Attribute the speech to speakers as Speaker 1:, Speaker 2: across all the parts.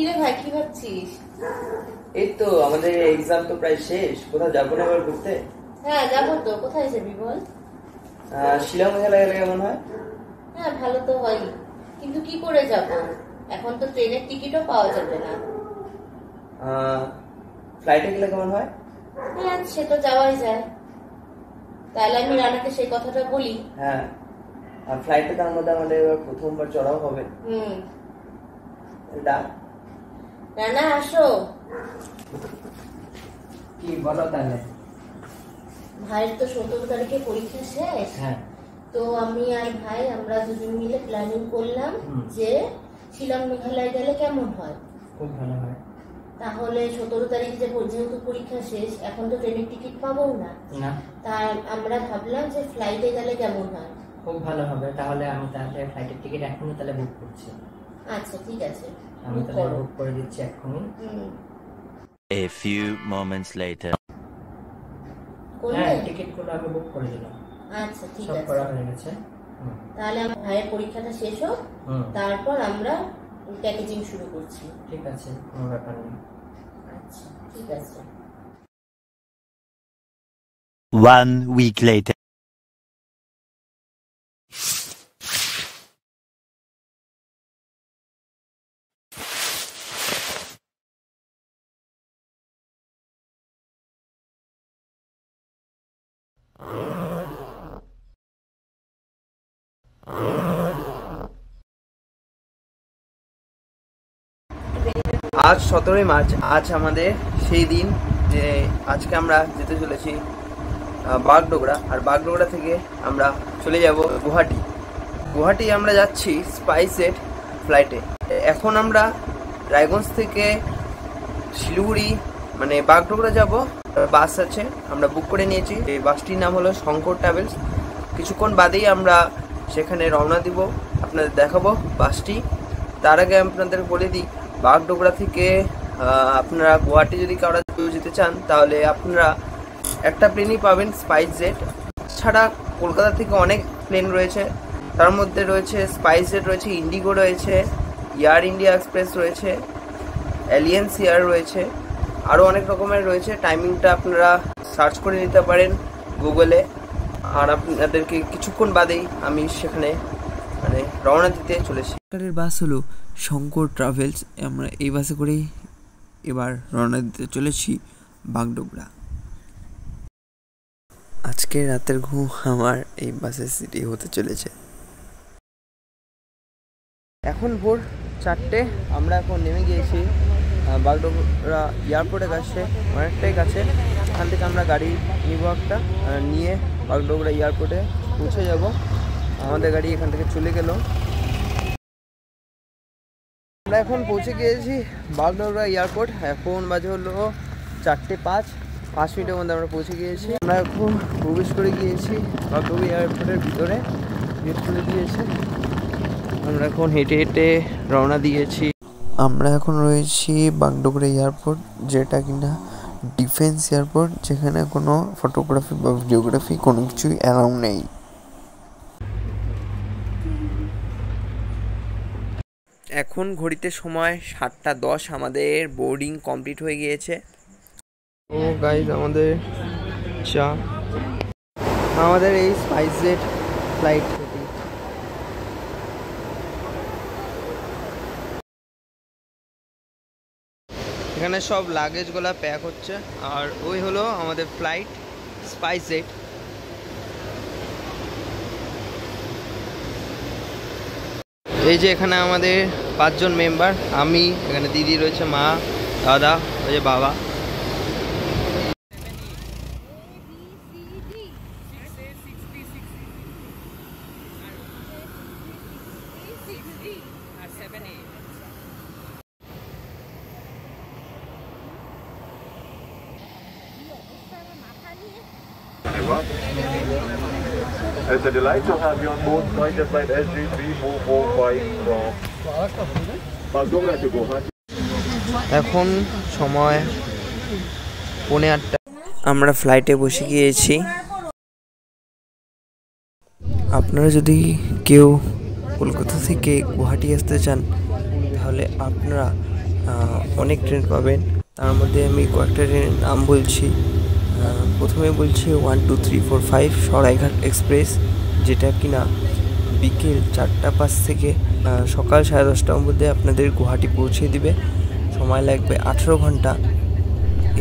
Speaker 1: কিরে ভাই, কি ভাবছিস?
Speaker 2: এই তো আমাদের এক্সাম তো প্রায় শেষ, কোথাও যাবো না এবার ঘুরতে?
Speaker 1: হ্যাঁ যাবো তো। কোথায় যাবি বল?
Speaker 2: শিলং মেঘালয় গেলে কেমন হয়?
Speaker 1: হ্যাঁ ভালো তো হয়, কিন্তু কি করে যাব? এখন তো ট্রেনের টিকিটও পাওয়া যাবে না।
Speaker 2: ফ্লাইটে গেলে কেমন হয়?
Speaker 1: হ্যাঁ সে তো যাওয়াই যায়। তাহলে আমি রানাকে সেই কথাটা বলি।
Speaker 2: হ্যাঁ, আর ফ্লাইটে তার মধ্যে আমাদের এবার প্রথমবার চড়াও হবে।
Speaker 1: রানা আসো।
Speaker 2: কি বলো তাহলে?
Speaker 1: ভাইয়ের তো 17 তারিখে পরীক্ষা শেষ।
Speaker 2: হ্যাঁ,
Speaker 1: তো আমি আর ভাই আমরা দুজন মিলে প্ল্যানিং করলাম যে শিলং মেঘালয় গেলে কেমন হয়।
Speaker 2: খুব ভালো হয়।
Speaker 1: তাহলে 17 তারিখ যেহেতু পরীক্ষা শেষ, এখন তো ট্রেনের টিকিট পাবো না। তাই আমরা ভাবলাম যে ফ্লাইটে গেলে কেমন হয়।
Speaker 3: খুব ভালো হবে। তাহলে আমি ফ্লাইটের টিকিট এখনই তাহলে বুক করছি।
Speaker 1: আচ্ছা ঠিক আছে,
Speaker 3: আমি তাহলে বুক করে দিচ্ছি এখনই।
Speaker 4: A few moments later.
Speaker 3: হ্যাঁ, টিকিটগুলো আমি বুক করে দিলাম।
Speaker 1: আচ্ছা ঠিক আছে,
Speaker 3: সব করা হয়ে গেছে।
Speaker 1: তাহলে আমার ভাইয়ের পরীক্ষাটা শেষ হোক, তারপর আমরা প্যাকেজিং শুরু করছি।
Speaker 3: ঠিক আছে, কোনো ব্যাপার নেই।
Speaker 1: আচ্ছা ঠিক আছে।
Speaker 4: 1 week later.
Speaker 2: আজ 17ই মার্চ, আজ আমাদের সেই দিন যে আজকে আমরা যেতে চলেছি বাগডোগরা, আর বাগডোগরা থেকে আমরা চলে যাব গুয়াহাটি আমরা যাচ্ছি স্পাইসজেট ফ্লাইটে। এখন আমরা রায়গঞ্জ থেকে শিলিগুড়ি মানে বাগডোগরা যাব, বাস আছে, আমরা বুক করে নিয়েছি। এই বাসটির নাম হলো শঙ্কর ট্রাভেলস। কিছুক্ষণ বাদেই আমরা সেখানে রওনা দিব, আপনাদের দেখাবো বাসটি। তার আগে আপনাদের বলে দিই, বাগডোগরা থেকে আপনারা গুয়াহাটি যদি কাউরা যেতে চান তাহলে আপনারা একটা প্লেনই পাবেন, স্পাইসজেট। ছাড়া কলকাতা থেকে অনেক প্লেন রয়েছে, তার মধ্যে রয়েছে স্পাইসজেট রয়েছে, ইন্ডিগো রয়েছে, এয়ার ইন্ডিয়া এক্সপ্রেস রয়েছে, এলিয়েন্স এয়ার রয়েছে, আরও অনেক রকমের রয়েছে। টাইমিংটা আপনারা সার্চ করে নিতে পারেন গুগলে। আর আপনাদেরকে কিছুক্ষণ বাদেই আমি সেখানে মানে রওনা দিতে চলেছি।
Speaker 5: সরকারের বাস হলো শঙ্কর ট্রাভেলস। আমরা এই বাসে করেই এবার রওনা দিতে চলেছি বাগডোগরা। আজকে রাতের ঘুম আমার এই বাসের সিটে হতে চলেছে।
Speaker 2: এখন ভোর 4টে, আমরা এখন নেমে গিয়েছি বাগডোগরা এয়ারপোর্টের কাছে, অনেকটাই কাছে। এখান থেকে আমরা গাড়ি নিব একটা, নিয়ে বাগডোগরা এয়ারপোর্টে পৌঁছে যাব। আমাদের গাড়ি এখান থেকে চলে গেল। আমরা এখন পৌঁছে গিয়েছি বাগডোগরা এয়ারপোর্ট। এখন বাজে হলো 4টে 5 মিনিটের মধ্যে আমরা পৌঁছে গিয়েছি। আমরা এখন প্রবেশ করে গিয়েছি বাগডোগরা এয়ারপোর্টের ভিতরে, গেট খুলে দিয়েছে। আমরা এখন হেঁটে হেঁটে রওনা দিয়েছি।
Speaker 5: আমরা এখন রয়েছি বাগডোগরা এয়ারপোর্ট, যেটা কিনা ডিফেন্স এয়ারপোর্ট, যেখানে কোনো ফটোগ্রাফি বা ভিডিওগ্রাফি কোনো কিছুই অ্যালাউ নেই।
Speaker 2: এখন ঘড়িতে সময় 7টা 10, আমাদের বোর্ডিং কমপ্লিট হয়ে গিয়েছে। ও গাইজ, আমাদের চা, আমাদের এই স্পাইসজেট ফ্লাইট থেকে। এখানে সব লাগেজগুলো প্যাক হচ্ছে, আর ওই হলো আমাদের ফ্লাইট স্পাইসজেট। এই যে এখানে আমাদের 5 জন মেম্বার, আমি, এখানে দিদি রয়েছে, মা, দাদা, ওই যে বাবা।
Speaker 6: It's a delight to have you on board flight SG3445 from Bagogra to Guwahati.
Speaker 2: এখন সময় 8:45, আমরা ফ্লাইটে বসে গিয়েছি।
Speaker 5: আপনারা যদি কেউ কলকাতা থেকে গুয়াহাটি আসতে চান তাহলে আপনারা অনেক ট্রেন পাবেন। তার মধ্যে আমি কয়েকটা ট্রেনের নাম বলছি। প্রথমে বলছি 1 2 3 4 5 সরাইঘাট এক্সপ্রেস, যেটা কিনা বিকেল 4টা 5 থেকে সকাল 10:30টার মধ্যে আপনাদের গুয়াহাটি পৌঁছে দিবে। সময় লাগবে 18 ঘন্টা।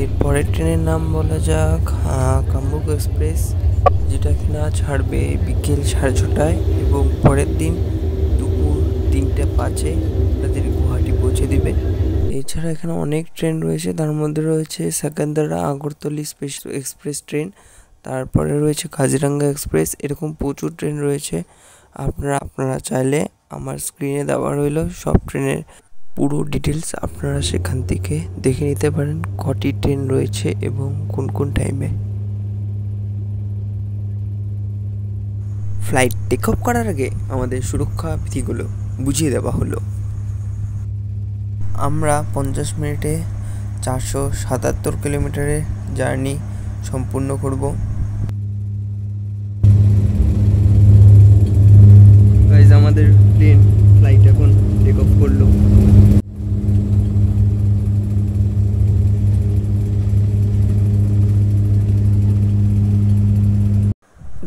Speaker 5: এরপরের ট্রেনের নাম বলা যাক কামরূপ এক্সপ্রেস, যেটা কিনা ছাড়বে বিকেল 6:30টায় এবং পরের দিন দুপুর 3টা 5-এ আপনাদের গুয়াহাটি পৌঁছে দিবে। এছাড়া এখানে অনেক ট্রেন রয়েছে, তার মধ্যে রয়েছে সেকেন্দারা আগরতলি স্পেশাল এক্সপ্রেস ট্রেন, তারপরে রয়েছে কাজিরাঙ্গা এক্সপ্রেস। এরকম প্রচুর ট্রেন রয়েছে। আপনারা চাইলে আমার স্ক্রিনে দেওয়া রইল সব ট্রেনের পুরো ডিটেলস, আপনারা সেখান থেকে দেখে নিতে পারেন কটি ট্রেন রয়েছে এবং কোন কোন টাইমে। ফ্লাইট টেক অফ করার আগে আমাদের সুরক্ষা বিধিগুলো বুঝিয়ে দেওয়া হলো। আমরা 50 মিনিটে 477 কিলোমিটারের জার্নি সম্পূর্ণ করব। গাইজ, আমাদের প্লেন ফ্লাইট এখন টেক অফ করলো।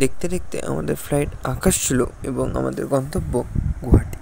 Speaker 5: দেখতে দেখতে আমাদের ফ্লাইট আকাশ ছিল এবং আমাদের গন্তব্য গুয়াহাটি।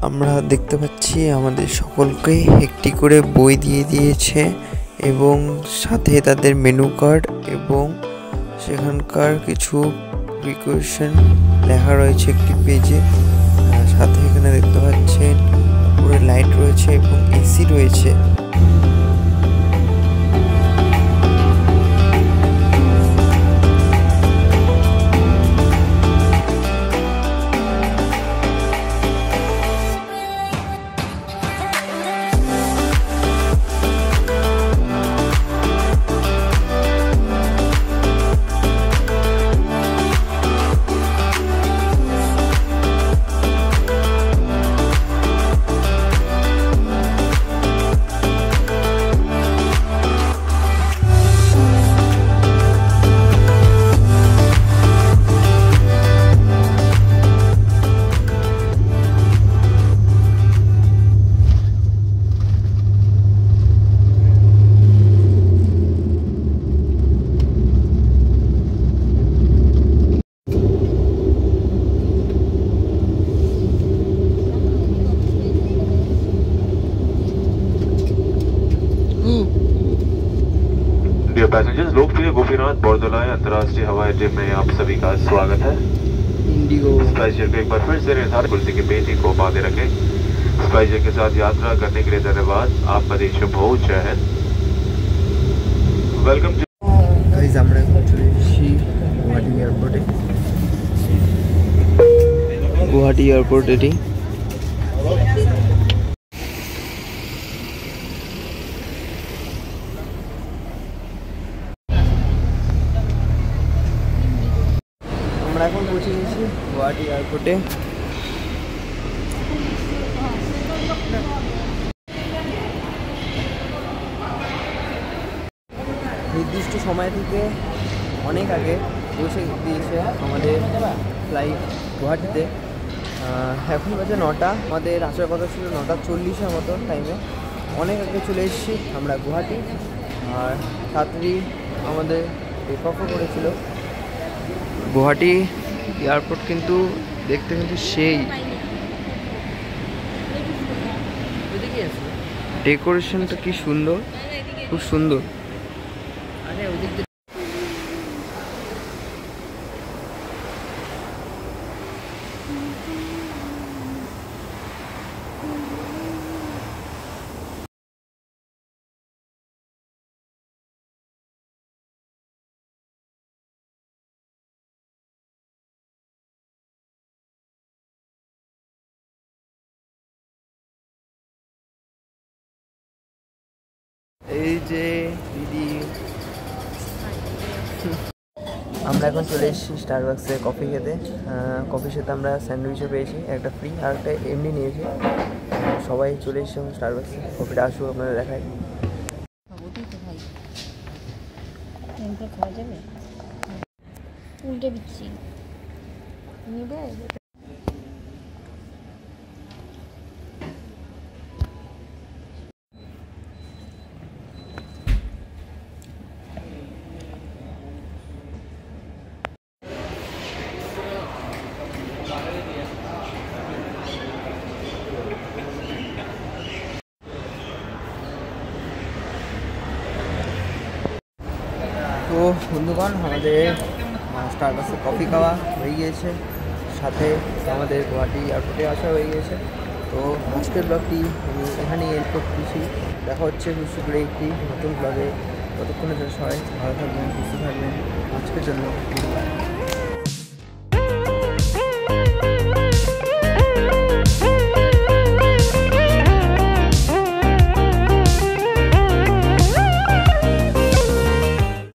Speaker 5: আমরা দেখতে পাচ্ছি আমাদের সকলকে একটি করে বই দিয়ে দিয়েছে এবং সাথে তাদের মেনু কার্ড এবং সেখানকার কিছু প্রিকশন লেখা রয়েছে একটি পেজে। সাথে এখানে দেখতে পাচ্ছেন উপরে লাইট রয়েছে এবং এসি রয়েছে।
Speaker 6: Dear passengers, लोकप्रिय गोपीनाथ बोरदोलाई अंतर्राष्ट्रीय हवाई अड्डे में आप सभी का स्वागत है।
Speaker 5: इंडिगो
Speaker 6: स्पाइसजेट को एक बार फिर से निर्धारित कुर्सी की पेटी को बांधे रखें। स्पाइसजेट के साथ यात्रा करने के लिए धन्यवाद। आपका दिन शुभ हो। जय हिंद। वेलकम टू
Speaker 5: গাইজ, আমরা এখন চলে এসেছি গুয়াহাটি এয়ারপোর্টে। গুয়াহাটি এয়ারপোর্ট এটি। আমরা এখন পৌঁছে গেছি গুয়াহাটি এয়ারপোর্টে। নির্দিষ্ট সময় থেকে অনেক আগে পৌঁছে দিয়েছে আমাদের ফ্লাইট গুয়াহাটিতে। এখন বাজে 9টা, আমাদের আসার কথা ছিল 9:40 মতো টাইমে। অনেক আগে চলে এসেছি আমরা গুয়াহাটি। আর তাড়াতাড়ি আমাদের
Speaker 2: টেক অফও করেছিল। গুয়াহাটি এয়ারপোর্ট কিন্তু দেখতে কিন্তু সেই ডেকোরেশনটা কি সুন্দর, খুব সুন্দর। এই যে দিদি, আমরা এখন চলে এসেছি স্টারবাক্সে কফি খেতে। কফির সাথে আমরা স্যান্ডউইচও পেয়েছি, একটা ফ্রি আর একটা এমনি নিয়েছি। সবাই চলে এসেছি স্টারবাক্সে, কফিটা আসুক আপনারা দেখায়।
Speaker 1: উল্টে দিচ্ছি নিবে।
Speaker 2: তো বন্ধুগণ, আমাদের স্টারবাক্সে কফি খাওয়া হয়ে গিয়েছে, সাথে আমাদের গুয়াহাটি এয়ারপোর্টে আসা হয়ে গিয়েছে। তো আজকের ব্লগটি আমি এখানেই এন্ড করতেছি। দেখা হচ্ছে খুব শীঘ্রই একটি নতুন ব্লগে। ততক্ষণের জন্য সবাই ভালো থাকবেন, সুস্থ থাকবেন। আজকের জন্য